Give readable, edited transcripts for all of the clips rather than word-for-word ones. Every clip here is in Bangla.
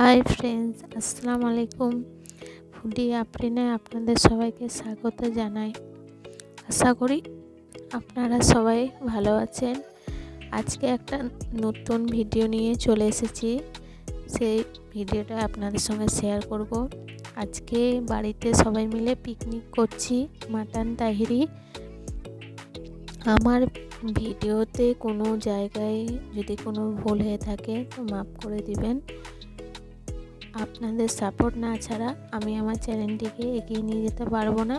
হাই ফ্রেন্ডস, আসসালামু আলাইকুম। ফুডি আফরিনে আপনাদের সবাইকে স্বাগত জানাই। আশা করি আপনারা সবাই ভালো আছেন। আজকে একটা নতুন ভিডিও নিয়ে চলে এসেছি। সেই ভিডিওটা আপনাদের সঙ্গে শেয়ার করব। আজকে বাড়িতে সবাই মিলে পিকনিক করছি, মাটন তাহিরি। আমার ভিডিওতে কোনো জায়গায় যদি কোনো ভুল হয়ে থাকে তো মাফ করে দিবেন। আপনাদের সাপোর্ট না ছাড়া আমি আমার চ্যানেলটিকে এগিয়ে নিয়ে যেতে পারবো না।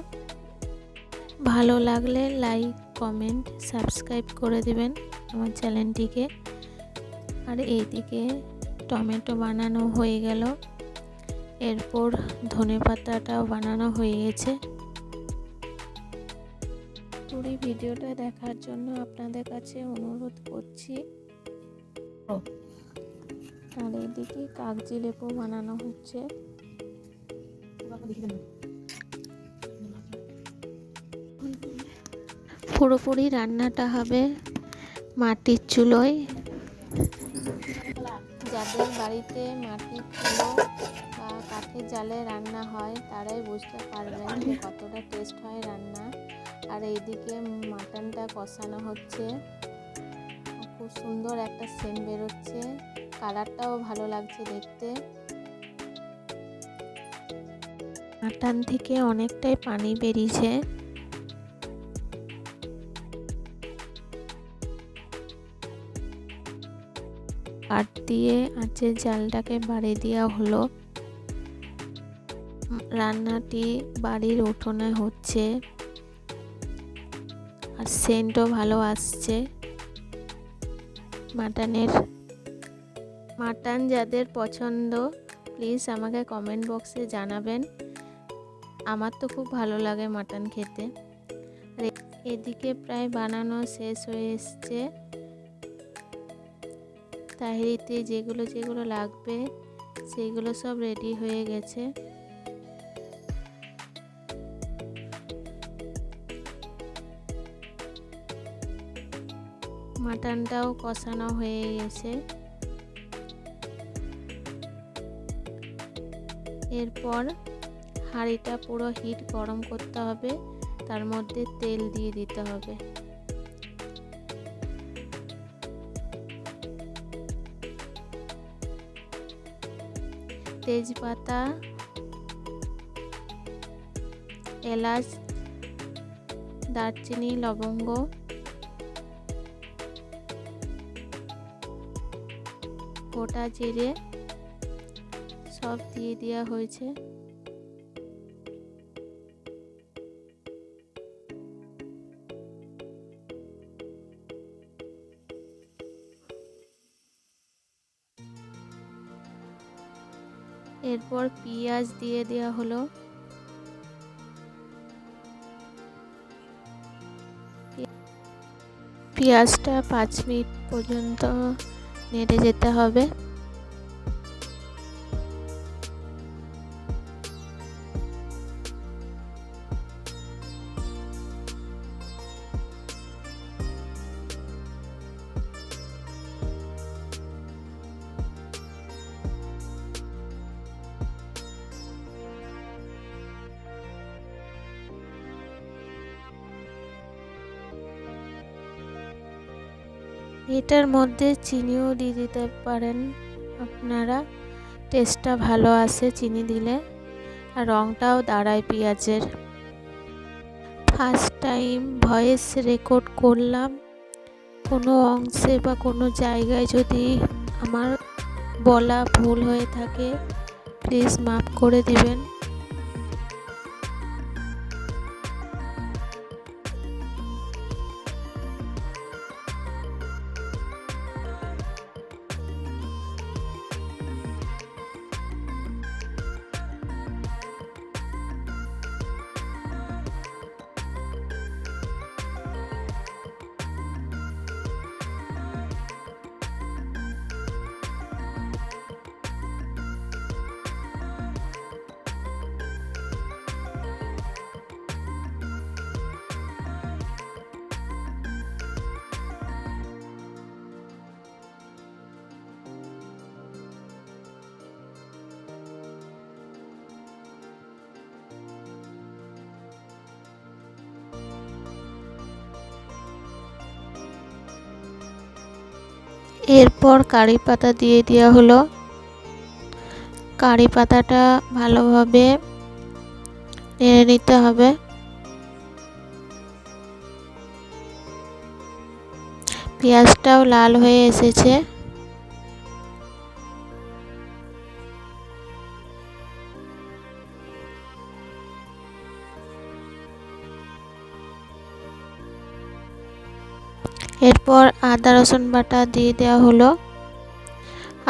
ভালো লাগলে লাইক, কমেন্ট, সাবস্ক্রাইব করে দিবেন আমার চ্যানেলটিকে। আর এইদিকে টমেটো বানানো হয়ে গেল, এরপর ধনেপাতাটাও বানানো হয়ে গেছে। পুরো ভিডিওটা দেখার জন্য আপনাদের কাছে অনুরোধ করছি। আর এইদিকে কাগজি লেবু বানানো হচ্ছে। পুরোপুরি রান্নাটা হবে মাটির চুলোয়। যাদের বাড়িতে মাটির চুলো বা কাঠের জালে রান্না হয় তারাই বুঝতে পারবেন যে কতটা টেস্ট হয় রান্না। আর এইদিকে মাটনটা কষানো হচ্ছে, খুব সুন্দর একটা সেন্ট বেরোচ্ছে, কালারটাও ভালো লাগছে দেখতে। মাটন থেকে অনেকটাই পানি বেরিয়েছে। কাঠ দিয়ে আঁচের জালটাকে বাড়িয়ে দেওয়া হলো। রান্নাটি বাড়ির উঠোনে হচ্ছে আর সেন্টও ভালো আসছে মাটনের। মাটন যাদের পছন্দ প্লিজ আমাকে কমেন্ট বক্সে জানাবেন। আমার তো খুব ভালো লাগে মাটন খেতে। এদিকে প্রায় বানানো শেষ হয়ে এসছে। তাহিরিতে যেগুলো যেগুলো লাগবে সেগুলো সব রেডি হয়ে গেছে। মাটনটাও কষানো হয়ে গেছে। এরপর হাঁড়িটা পুরো হিট গরম করতে হবে, তার মধ্যে তেল দিয়ে দিতে হবে। তেজপাতা, এলাচ, দারচিনি, লবঙ্গ, গোটা জিরে সব দিয়ে দেওয়া হয়েছে। এরপর পেঁয়াজ দিয়ে দেওয়া হলো। পেঁয়াজটা 5 মিনিট পর্যন্ত নেড়ে যেতে হবে। এটার মধ্যে চিনিও দিয়ে দিতে পারেন আপনারা, টেস্টটা ভালো আসে চিনি দিলে, আর রঙটাও দাঁড়ায় পেঁয়াজের। ফার্স্ট টাইম ভয়েস রেকর্ড করলাম, কোনো অংশে বা কোনো জায়গায় যদি আমার বলা ভুল হয়ে থাকে প্লিজ মাফ করে দিবেন। এরপর কারি পাতা দিয়ে দেওয়া হলো। কারি পাতাটা ভালোভাবে নেড়ে নিতে হবে। পেঁয়াজটাও লাল হয়ে এসেছে। এরপর আদা রসুন বাটা দিয়ে দেওয়া হলো।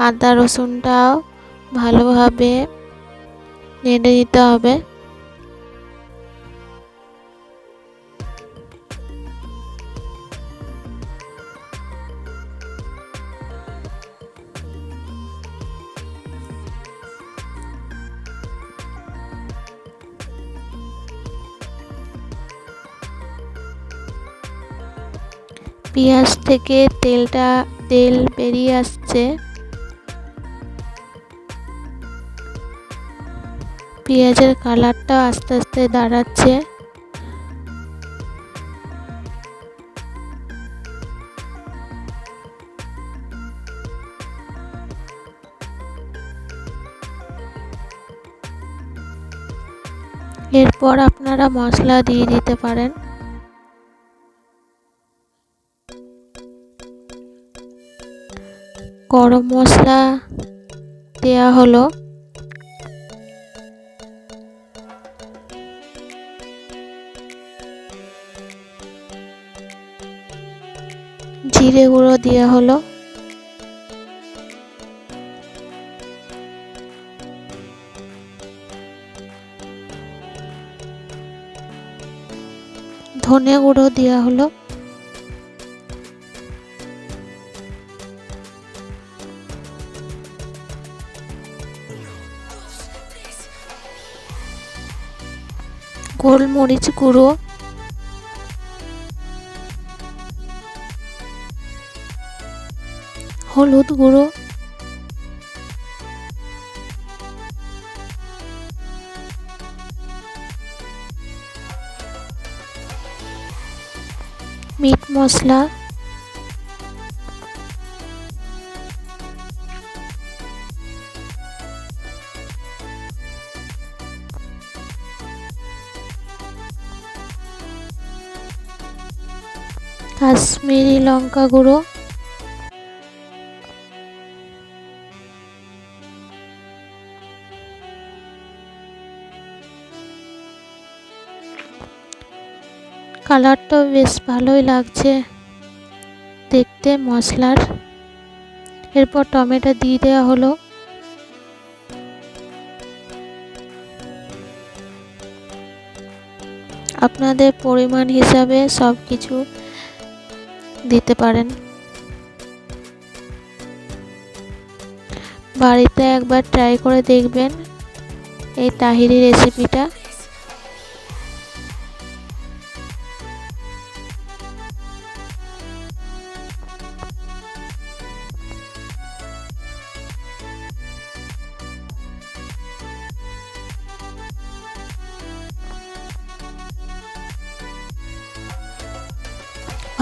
আদা রসুনটাও ভালোভাবে নেড়ে নিতে হবে। পেঁয়াজ থেকে তেল বেরিয়ে আসছে। পেঁয়াজের কালারটা আস্তে আস্তে দাঁড়াচ্ছে। এরপর আপনারা মশলা দিয়ে দিতে পারেন। গরম মশলা দেয়া হলো। জিরে গুঁড়ো দেওয়া হলো। ধনে গুঁড়ো দেওয়া হলো। গোলমরিচ গুঁড়ো, হলুদ গুঁড়ো, মিট মশলা, কাশ্মীরি লঙ্কা গুঁড়ো, কালারটাও বেশ ভালোই লাগছে দেখতে মশলার। এরপর টমেটো দিয়ে দেওয়া হলো। আপনাদের পরিমাণ হিসাবে সব কিছু দিতে পারেন। বাড়িতে একবার ট্রাই করে দেখবেন এই তাহিরি রেসিপিটা।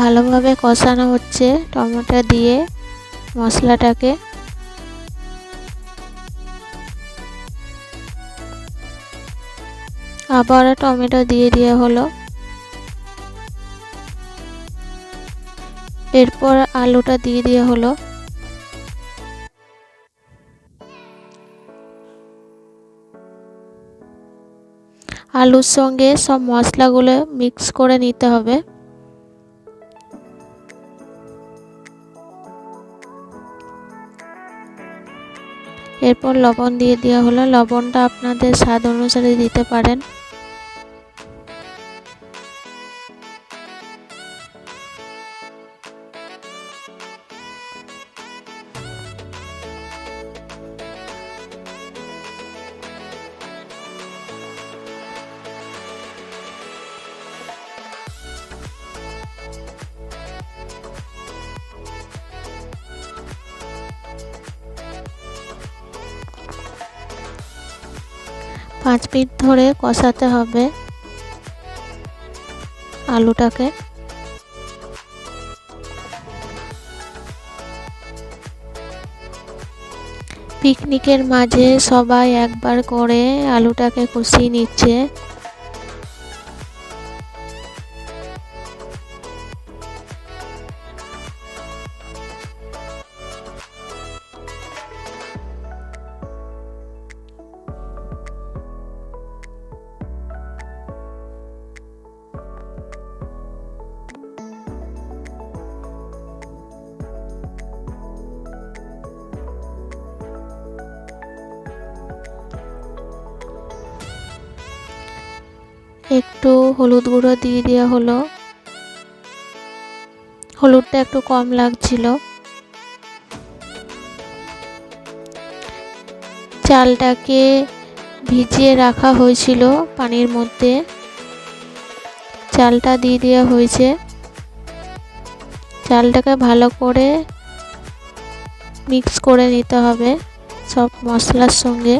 ভালোভাবে কষানো হচ্ছে টমেটো দিয়ে মশলাটাকে। আবার টমেটো দিয়ে দেওয়া হলো। এরপর আলুটা দিয়ে দেওয়া হলো। আলুর সঙ্গে সব মশলাগুলো মিক্স করে নিতে হবে। এরপর লবণ দিয়ে দেওয়া হলো। লবণটা আপনাদের স্বাদ অনুসারে দিতে পারেন। পাঁচ মিনিট ধরে কষাতে হবে আলুটাকে। পিকনিকের মাঝে সবাই একবার করে আলুটাকে কষিয়ে নিচ্ছে। একটু হলুদ গুঁড়ো দিয়ে দেওয়া হলো, হলুদটা একটু কম লাগছিল। চালটাকে ভিজিয়ে রাখা হয়েছিল পানির মধ্যে, চালটা দিয়ে দেওয়া হয়েছে। চালটাকে ভালো করে মিক্স করে নিতে হবে সব মশলার সঙ্গে।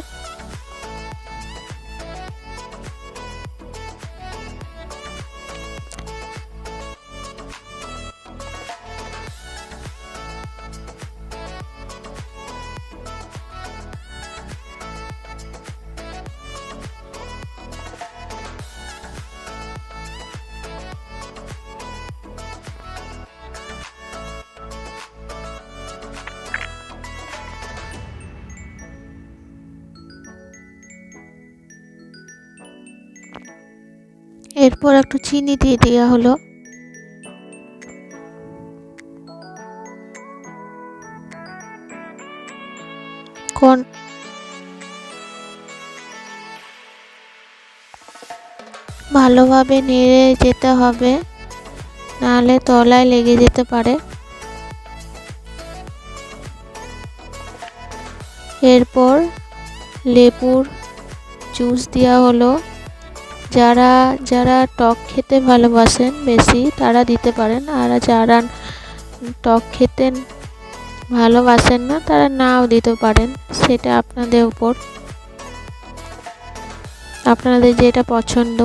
এরপর একটু চিনি দিয়ে দেওয়া হলো। ভালোভাবে নেড়ে যেতে হবে, নাহলে তলায় লেগে যেতে পারে। এরপর লেবুর জুস দেওয়া হলো। যারা যারা টক খেতে ভালোবাসেন বেশি তারা দিতে পারেন, আর যারা টক খেতে ভালোবাসেন না তারা নাও দিতে পারেন, সেটা আপনাদের উপর, আপনাদের যেটা পছন্দ।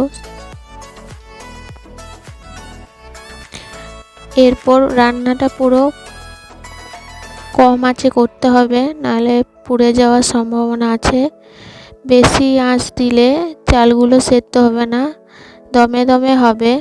এরপর রান্নাটা পুরো কম আঁচে করতে হবে, নাহলে পুড়ে যাওয়ার সম্ভাবনা আছে। বেশি আঁচ দিলে চালগুলো সেদ্ধ হবে না, দমে দমে হবে।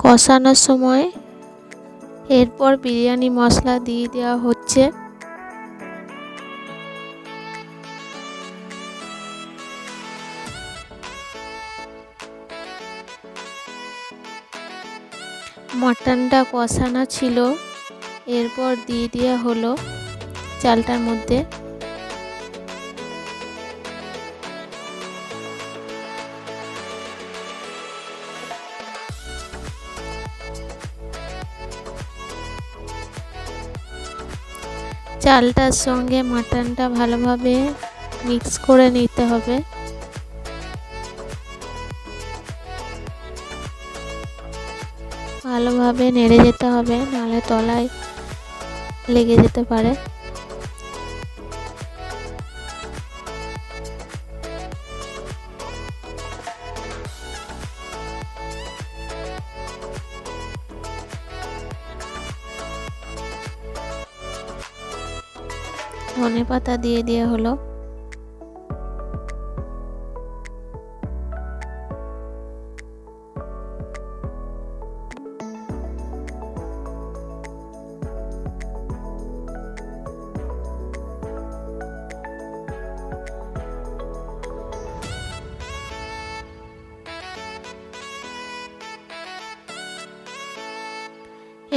কষানোর সময় এরপর বিরিয়ানি মশলা দিয়ে দেওয়া হচ্ছে। মটনটা কষানো ছিল, এরপর দিয়ে দেওয়া হলো চালটার মধ্যে। চালটার সঙ্গে মাটনটা ভালোভাবে মিক্স করে নিতে হবে। ভালোভাবে নেড়ে যেতে হবে, নাহলে তলায় লেগে যেতে পারে। ধনেপাতা দিয়ে দেওয়া হলো।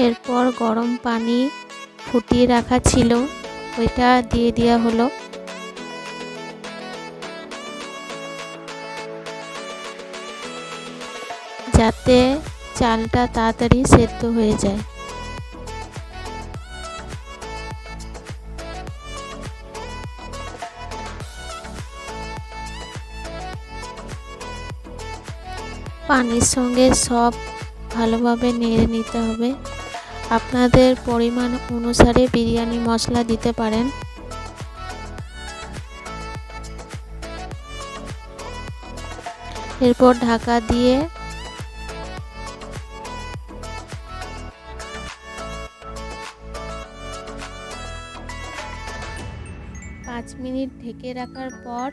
এরপর গরম পানি ফুটিয়ে রাখা ছিল, ওইটা দিয়ে দেওয়া হলো। যাতে চালটা তাড়াতাড়ি সেদ্ধ হয়ে যায়। পানির সঙ্গে সব ভালোভাবে নেড়ে নিতে হবে। আপনাদের পরিমাণ অনুসারে বিরিয়ানি মশলা দিতে পারেন। এরপর ঢাকা দিয়ে 5 মিনিট ঢেকে রাখার পর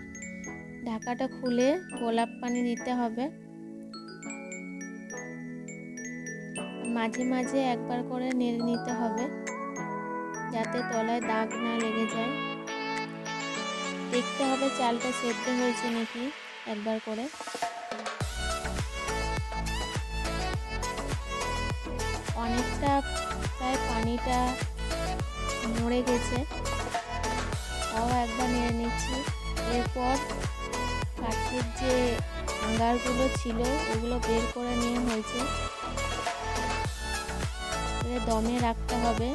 ঢাকাটা খুলে গোলাপ পানি দিতে হবে। মাঝে মাঝে একবার করে নেড়ে নিতে হবে যাতে তলায় দাগ না লেগে যায়। দেখতে হবে চালটা সেদ্ধ হয়েছে নাকি একবার করে। অনেকটা প্রায় পানিটা মরে গেছে, তাও একবার নেড়ে নিচ্ছি। এরপর কাঠের যে আঙ্গারগুলো ছিল ওগুলো বের করে নেওয়া হয়েছে, দমে রাখতে হবে।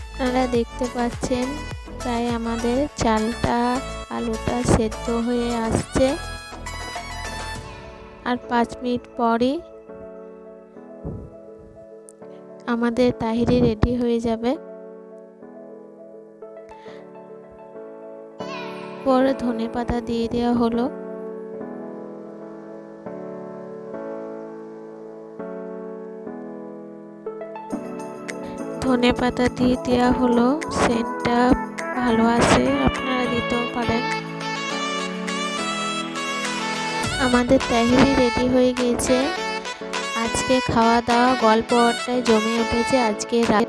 আপনারা দেখতে পাচ্ছেন প্রায় আমাদের চালটা আলুটা সেদ্ধ হয়ে আসছে। আর 5 মিনিট পরই আমাদের তাহিরি রেডি হয়ে যাবে। পরে ধনেপাতা দিয়ে দেওয়া হলো। ধনেপাতা দিয়ে দেওয়া হলো, সেন্টটা ভালো আসে, আপনারা দিতেও পারেন। আমাদের তাহিরি রেডি হয়ে গিয়েছে। আজকে খাওয়া দাওয়া গল্প আড্ডায় জমে উঠেছে আজকে রাত।